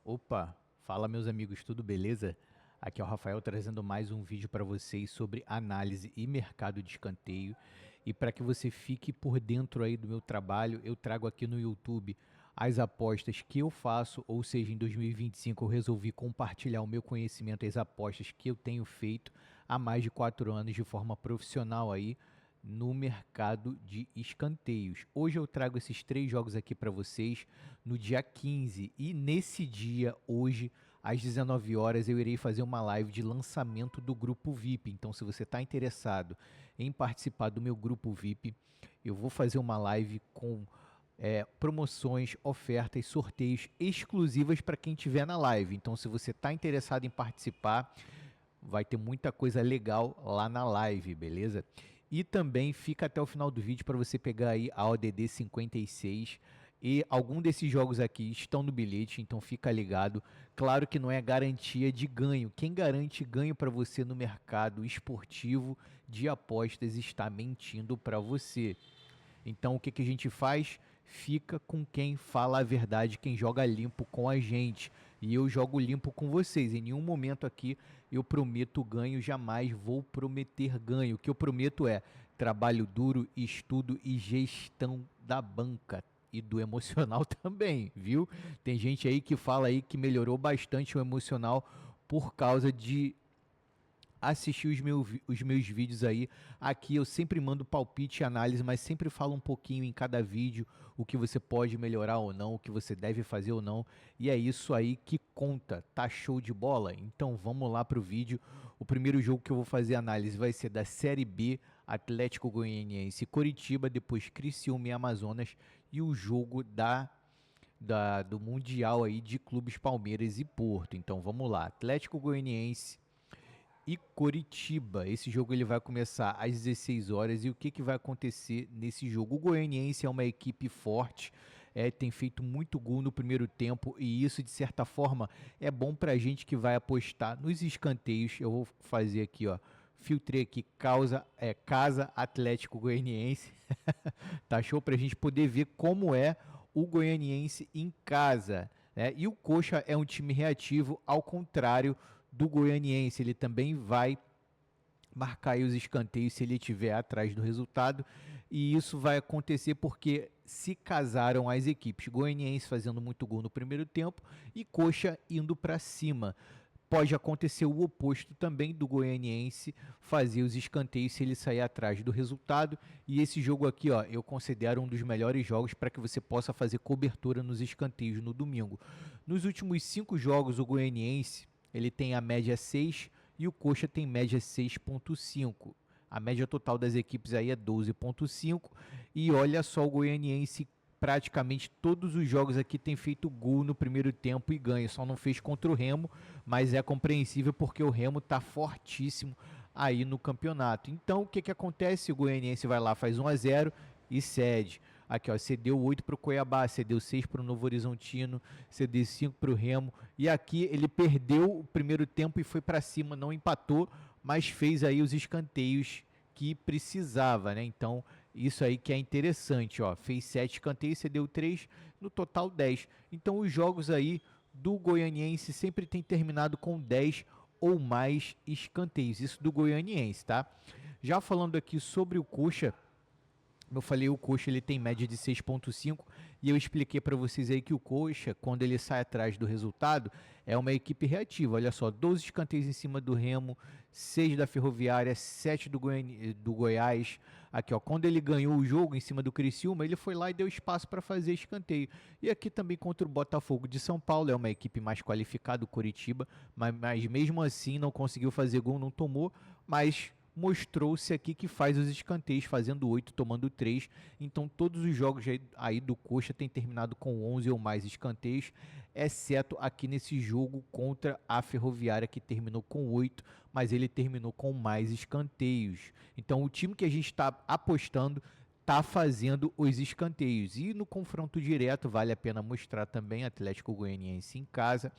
Opa, fala meus amigos, tudo beleza? Aqui é o Rafael trazendo mais um vídeo para vocês sobre análise e mercado de escanteio. E para que você fique por dentro aí do meu trabalho, eu trago aqui no YouTube as apostas que eu faço, ou seja, em 2025 eu resolvi compartilhar o meu conhecimento, as apostas que eu tenho feito há mais de 4 anos de forma profissional aí no mercado de escanteios. Hoje eu trago esses 3 jogos aqui para vocês no dia 15 e nesse dia, hoje, às 19 horas, eu irei fazer uma live de lançamento do grupo VIP. Então, se você está interessado em participar do meu grupo VIP, eu vou fazer uma live com promoções, ofertas, sorteios exclusivas para quem estiver na live. Então, se você está interessado em participar, vai ter muita coisa legal lá na live, beleza? E também fica até o final do vídeo para você pegar aí a ODD 56 e algum desses jogos aqui estão no bilhete, então fica ligado. Claro que não é garantia de ganho. Quem garante ganho para você no mercado esportivo de apostas está mentindo para você. Então o que, que a gente faz? Fica com quem fala a verdade, quem joga limpo com a gente. E eu jogo limpo com vocês. Em nenhum momento aqui eu prometo ganho, jamais vou prometer ganho. O que eu prometo é trabalho duro, estudo e gestão da banca. E do emocional também, viu? Tem gente aí que fala aí que melhorou bastante o emocional por causa de assistir os meus vídeos aí. Aqui eu sempre mando palpite e análise, mas sempre falo um pouquinho em cada vídeo o que você pode melhorar ou não, o que você deve fazer ou não. E é isso aí que conta. Tá show de bola? Então vamos lá pro vídeo. O primeiro jogo que eu vou fazer análise vai ser da Série B, Atlético Goianiense e Coritiba, depois Criciúma e Amazonas e o jogo do Mundial aí de clubes Palmeiras e Porto. Então vamos lá. Atlético Goianiense e Coritiba. Esse jogo ele vai começar às 16 horas e o que, que vai acontecer nesse jogo? O Goianiense é uma equipe forte, tem feito muito gol no primeiro tempo e isso de certa forma é bom para a gente que vai apostar nos escanteios. Eu vou fazer aqui, ó, filtrei aqui Casa Atlético Goianiense. Tá show para a gente poder ver como é o Goianiense em casa, né? E o Coxa é um time reativo, ao contrário do Goianiense. Ele também vai marcar aí os escanteios se ele estiver atrás do resultado. E isso vai acontecer porque se casaram as equipes. Goianiense fazendo muito gol no primeiro tempo e Coxa indo para cima. Pode acontecer o oposto também do Goianiense fazer os escanteios se ele sair atrás do resultado. E esse jogo aqui, ó, eu considero um dos melhores jogos para que você possa fazer cobertura nos escanteios no domingo. Nos últimos 5 jogos, o Goianiense ele tem a média 6 e o Coxa tem média 6,5. A média total das equipes aí é 12,5. E olha só, o Goianiense praticamente todos os jogos aqui tem feito gol no primeiro tempo e ganha. Só não fez contra o Remo, mas é compreensível porque o Remo está fortíssimo aí no campeonato. Então o que, que acontece? O Goianiense vai lá, faz 1-0 e cede. Aqui, ó, cedeu 8 para o Cuiabá, cedeu 6 para o Novo Horizontino, cedeu 5 para o Remo. E aqui ele perdeu o primeiro tempo e foi para cima, não empatou, mas fez aí os escanteios que precisava, né? Então, isso aí que é interessante, ó. Fez 7 escanteios, cedeu 3, no total 10. Então, os jogos aí do Goianiense sempre tem terminado com 10 ou mais escanteios. Isso do Goianiense, tá? Já falando aqui sobre o Coxa, como eu falei, o Coxa ele tem média de 6,5 e eu expliquei para vocês aí que o Coxa, quando ele sai atrás do resultado, é uma equipe reativa. Olha só, 12 escanteios em cima do Remo, 6 da Ferroviária, 7 do Goiás. Aqui, ó, quando ele ganhou o jogo em cima do Criciúma, ele foi lá e deu espaço para fazer escanteio. E aqui também contra o Botafogo de São Paulo, é uma equipe mais qualificada, o Coritiba, mas mesmo assim não conseguiu fazer gol, não tomou, mas mostrou-se aqui que faz os escanteios, fazendo 8, tomando 3. Então todos os jogos aí do Coxa tem terminado com 11 ou mais escanteios, exceto aqui nesse jogo contra a Ferroviária, que terminou com 8, mas ele terminou com mais escanteios. Então o time que a gente está apostando está fazendo os escanteios. E no confronto direto, vale a pena mostrar também Atlético Goianiense em casa.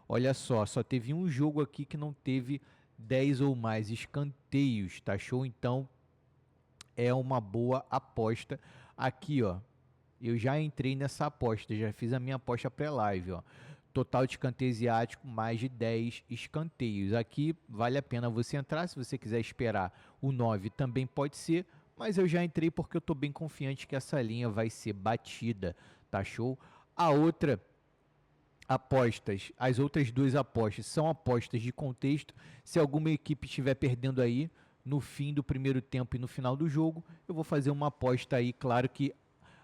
Olha só teve um jogo aqui que não teve 10 ou mais escanteios, tá show? Então é uma boa aposta. Aqui, ó, eu já entrei nessa aposta, já fiz a minha aposta pré-live, ó. total de escanteio asiático, mais de 10 escanteios. Aqui vale a pena você entrar, se você quiser esperar o 9 também pode ser, mas eu já entrei porque eu estou bem confiante que essa linha vai ser batida, tá show? A outra apostas, as outras duas apostas são apostas de contexto. Se alguma equipe estiver perdendo aí no fim do primeiro tempo e no final do jogo, eu vou fazer uma aposta aí. Claro que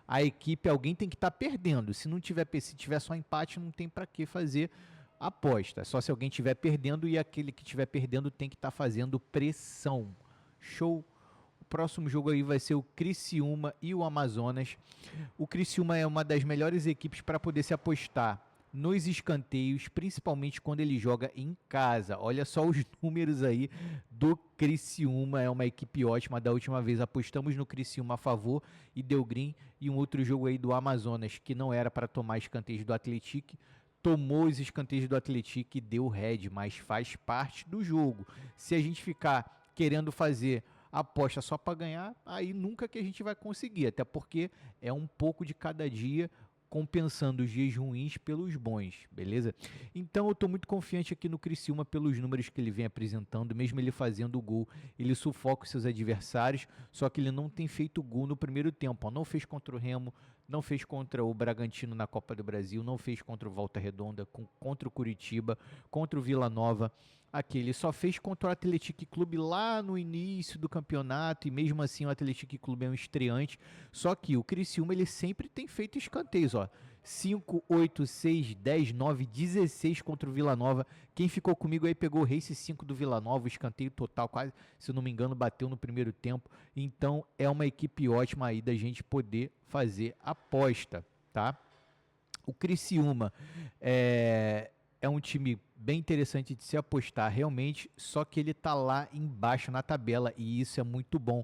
a equipe, alguém tem que estar perdendo. Se não tiver, se tiver só empate, não tem para que fazer aposta. Só se alguém estiver perdendo, e aquele que estiver perdendo tem que estar fazendo pressão. Show? O próximo jogo aí vai ser o Criciúma e o Amazonas. O Criciúma é uma das melhores equipes para poder se apostar nos escanteios, principalmente quando ele joga em casa. Olha só os números aí do Criciúma, é uma equipe ótima. Da última vez apostamos no Criciúma a favor e deu green, e um outro jogo aí do Amazonas, que não era para tomar escanteios do Atlético, tomou os escanteios do Atlético e deu red, mas faz parte do jogo. Se a gente ficar querendo fazer aposta só para ganhar, aí nunca que a gente vai conseguir, até porque é um pouco de cada dia, compensando os dias ruins pelos bons, beleza? Então eu estou muito confiante aqui no Criciúma pelos números que ele vem apresentando. Mesmo ele fazendo o gol, ele sufoca os seus adversários, só que ele não tem feito gol no primeiro tempo, ó. Não fez contra o Remo, não fez contra o Bragantino na Copa do Brasil, não fez contra o Volta Redonda, contra o Curitiba, contra o Vila Nova. Aqui ele só fez contra o Atlético Clube lá no início do campeonato, e mesmo assim o Atlético Clube é um estreante. Só que o Criciúma ele sempre tem feito escanteios, ó. 5, 8, 6, 10, 9, 16 contra o Vila Nova. Quem ficou comigo aí pegou o Race 5 do Vila Nova, o escanteio total, quase, se eu não me engano, bateu no primeiro tempo. Então é uma equipe ótima aí da gente poder fazer aposta, tá? O Criciúma é um time bem interessante de se apostar realmente, só que ele tá lá embaixo na tabela, e isso é muito bom,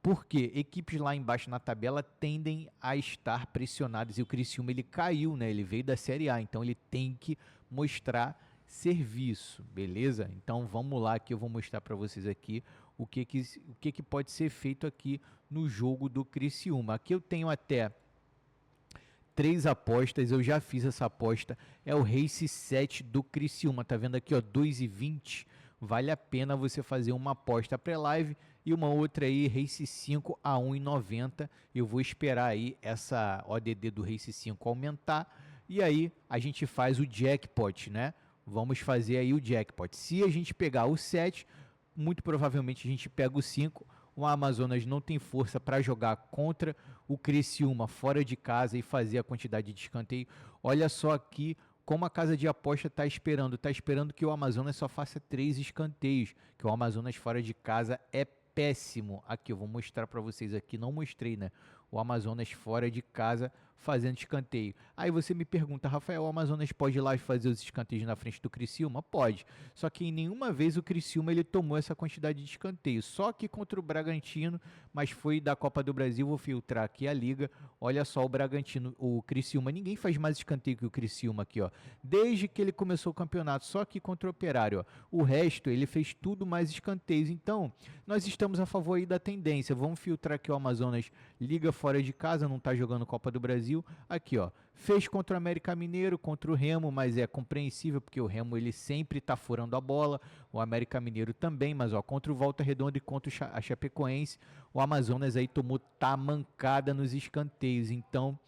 porque equipes lá embaixo na tabela tendem a estar pressionadas, e o Criciúma ele caiu, né? Ele veio da Série A, então ele tem que mostrar serviço, beleza? Então vamos lá que eu vou mostrar para vocês aqui o que pode ser feito aqui no jogo do Criciúma. Aqui eu tenho até 3 apostas, eu já fiz essa aposta, é o Race 7 do Criciúma, tá vendo aqui, ó, 2,20, vale a pena você fazer uma aposta pré-live, e uma outra aí, Race 5 a 1,90, eu vou esperar aí essa ODD do Race 5 aumentar, e aí a gente faz o jackpot, né? Vamos fazer aí o jackpot. Se a gente pegar o 7, muito provavelmente a gente pega o 5, o Amazonas não tem força para jogar contra o Criciúma fora de casa e fazer a quantidade de escanteio. Olha só aqui como a casa de aposta está esperando que o Amazonas só faça 3 escanteios, que o Amazonas fora de casa é péssimo. Aqui eu vou mostrar para vocês aqui, não mostrei, né? O Amazonas fora de casa fazendo escanteio. Aí você me pergunta, Rafael, o Amazonas pode ir lá e fazer os escanteios na frente do Criciúma? Pode. Só que em nenhuma vez o Criciúma ele tomou essa quantidade de escanteio. Só que contra o Bragantino, mas foi da Copa do Brasil, vou filtrar aqui a liga. Olha só o Bragantino, o Criciúma, ninguém faz mais escanteio que o Criciúma aqui, ó. Desde que ele começou o campeonato, só que contra o Operário, ó. O resto, ele fez tudo mais escanteios. Então, nós estamos a favor aí da tendência. Vamos filtrar aqui o Amazonas, liga fora de casa, não está jogando Copa do Brasil. Aqui, ó, fez contra o América Mineiro, contra o Remo, mas é compreensível porque o Remo ele sempre está furando a bola, o América Mineiro também, mas ó, contra o Volta Redonda e contra a Chapecoense, o Amazonas aí tomou tamancada nos escanteios. Então,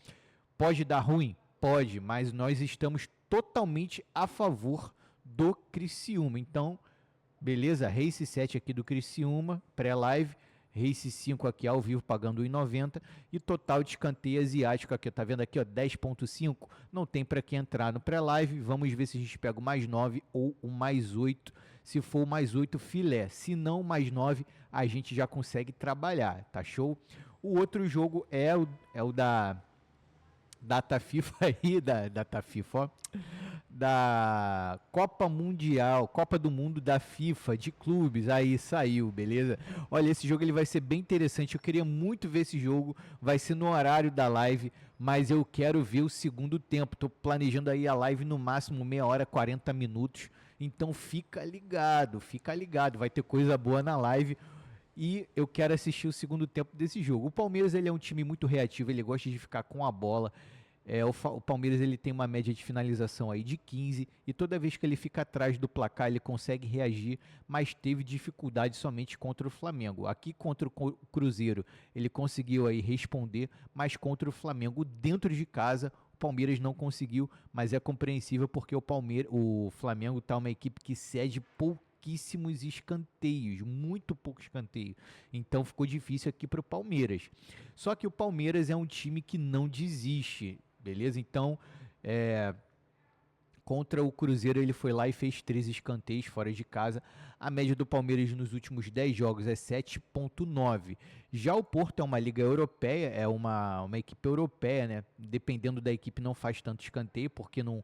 pode dar ruim? Pode, mas nós estamos totalmente a favor do Criciúma. Então, beleza, Race 7 aqui do Criciúma, pré-live, Race 5 aqui ao vivo pagando 1,90 e total de escanteio asiático aqui, tá vendo aqui, ó, 10,5, não tem para que entrar no pré-live. Vamos ver se a gente pega o mais 9 ou o mais 8, se for o mais 8 filé, se não o mais 9 a gente já consegue trabalhar, tá show? O outro jogo é o da Data FIFA aí, da Data FIFA, ó, da Copa Mundial, Copa do Mundo da FIFA de clubes, aí saiu, beleza? Olha, esse jogo ele vai ser bem interessante, eu queria muito ver esse jogo, vai ser no horário da live, mas eu quero ver o segundo tempo, tô planejando aí a live no máximo meia hora, 40 minutos, então fica ligado, vai ter coisa boa na live. E eu quero assistir o segundo tempo desse jogo. O Palmeiras ele é um time muito reativo, ele gosta de ficar com a bola. O Palmeiras ele tem uma média de finalização aí de 15 e toda vez que ele fica atrás do placar ele consegue reagir, mas teve dificuldade somente contra o Flamengo. Aqui contra o Cruzeiro ele conseguiu aí responder, mas contra o Flamengo dentro de casa o Palmeiras não conseguiu, mas é compreensível porque o Flamengo tá uma equipe que cede pouquíssimos escanteios, muito pouco escanteio. Então ficou difícil aqui para o Palmeiras. Só que o Palmeiras é um time que não desiste, beleza? Então, contra o Cruzeiro ele foi lá e fez 13 escanteios fora de casa. A média do Palmeiras nos últimos 10 jogos é 7,9. Já o Porto é uma liga europeia, é uma equipe europeia, né? Dependendo da equipe não faz tanto escanteio, porque não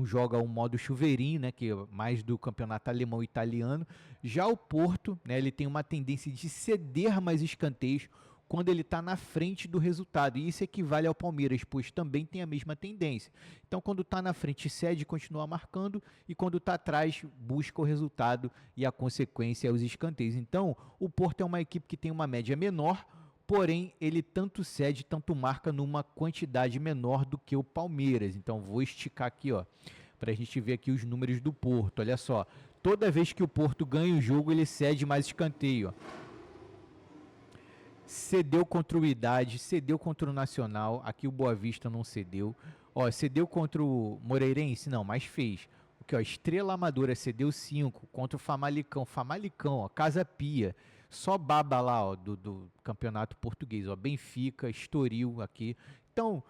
joga o modo chuveirinho, né? Que é mais do campeonato alemão e italiano. Já o Porto, né? Ele tem uma tendência de ceder mais escanteios quando ele está na frente do resultado. E isso equivale ao Palmeiras, pois também tem a mesma tendência. Então, quando está na frente, cede e continua marcando, e quando está atrás, busca o resultado e a consequência é os escanteios. Então, o Porto é uma equipe que tem uma média menor, porém, ele tanto cede, tanto marca numa quantidade menor do que o Palmeiras. Então, vou esticar aqui, ó, para a gente ver aqui os números do Porto. Olha só, toda vez que o Porto ganha o jogo, ele cede mais escanteio, ó. Cedeu contra o Idade, cedeu contra o Nacional, aqui o Boa Vista não cedeu. Ó, cedeu contra o Moreirense? Não, mas fez. Aqui, ó, Estrela Amadora cedeu 5 contra o Famalicão. Famalicão, ó, Casa Pia. Só baba lá, ó, do Campeonato Português, ó, Benfica, Estoril aqui. Então,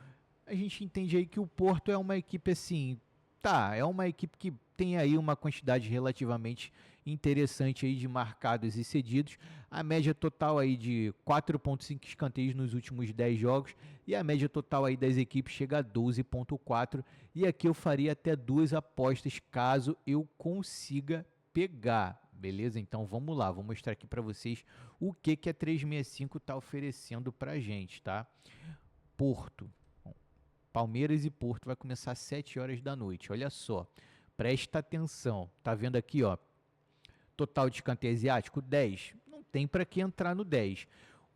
a gente entende aí que o Porto é uma equipe assim, tá, é uma equipe que tem aí uma quantidade relativamente interessante aí de marcados e cedidos. A média total aí de 4,5 escanteios nos últimos 10 jogos e a média total aí das equipes chega a 12,4. E aqui eu faria até 2 apostas caso eu consiga pegar, beleza? Então vamos lá, vou mostrar aqui para vocês o que a 365 está oferecendo para gente, tá? Porto. Palmeiras e Porto vai começar às 7 horas da noite. Olha só, presta atenção. Tá vendo aqui, ó? Total de escanteio asiático, 10. Não tem para que entrar no 10.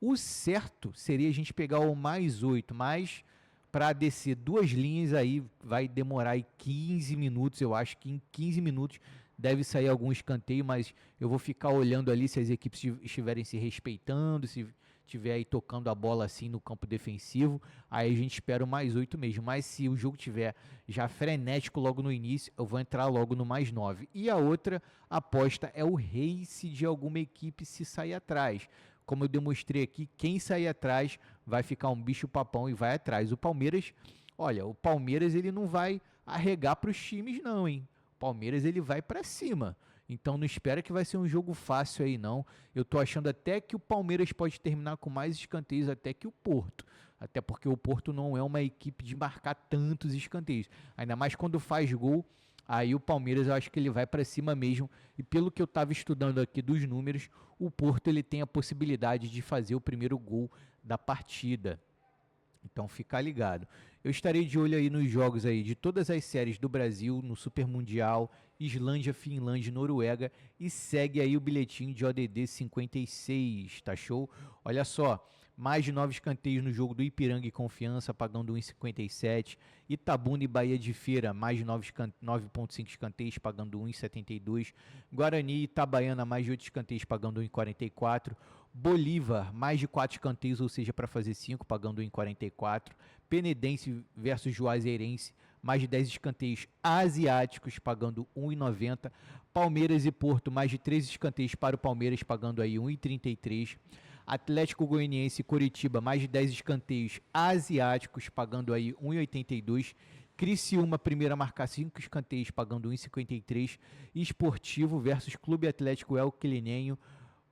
O certo seria a gente pegar o mais 8, mas para descer 2 linhas aí vai demorar aí 15 minutos. Eu acho que em 15 minutos deve sair algum escanteio, mas eu vou ficar olhando ali se as equipes estiverem se respeitando, se tiver aí tocando a bola assim no campo defensivo, aí a gente espera o mais 8 mesmo. Mas se o jogo tiver já frenético logo no início, eu vou entrar logo no mais 9. E a outra aposta é o race de alguma equipe se sair atrás. Como eu demonstrei aqui, quem sair atrás vai ficar um bicho papão e vai atrás. O Palmeiras, olha, o Palmeiras ele não vai arregar para os times não, hein? O Palmeiras ele vai para cima. Então não espera que vai ser um jogo fácil aí não. Eu tô achando até que o Palmeiras pode terminar com mais escanteios até que o Porto. Até porque o Porto não é uma equipe de marcar tantos escanteios. Ainda mais quando faz gol, aí o Palmeiras eu acho que ele vai para cima mesmo. E pelo que eu estava estudando aqui dos números, o Porto ele tem a possibilidade de fazer o primeiro gol da partida. Então fica ligado. Eu estarei de olho aí nos jogos aí de todas as séries do Brasil, no Super Mundial, Islândia, Finlândia, Noruega e segue aí o bilhetinho de ODD 56, tá show? Olha só, mais de 9 escanteios no jogo do Ipiranga e Confiança, pagando 1,57. Itabuna e Bahia de Feira, mais de 9,5 escanteios, pagando 1,72. Guarani e Itabaiana, mais de 8 escanteios, pagando 1,44. Bolívar, mais de 4 escanteios, ou seja, para fazer 5, pagando 1,44. Penedense versus Juazeirense, mais de 10 escanteios asiáticos, pagando 1,90. Palmeiras e Porto, mais de 13 escanteios para o Palmeiras, pagando aí 1,33. Atlético Goianiense e Coritiba, mais de 10 escanteios asiáticos, pagando aí 1,82. Criciúma, primeira a marcar 5 escanteios, pagando 1,53. Esportivo versus Clube Atlético El Quilinenho,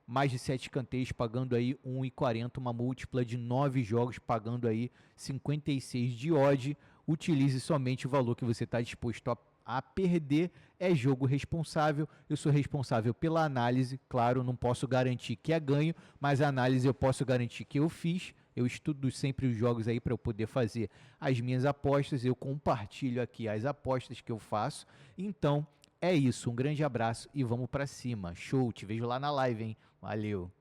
mais de 7 escanteios, pagando aí 1,40, uma múltipla de 9 jogos, pagando aí 56 de odd. Utilize somente o valor que você está disposto a perder, é jogo responsável. Eu sou responsável pela análise, claro, não posso garantir que é ganho, mas a análise eu posso garantir que eu fiz. Eu estudo sempre os jogos aí para eu poder fazer as minhas apostas, eu compartilho aqui as apostas que eu faço. Então, é isso, um grande abraço e vamos para cima. Show, te vejo lá na live, hein? Valeu!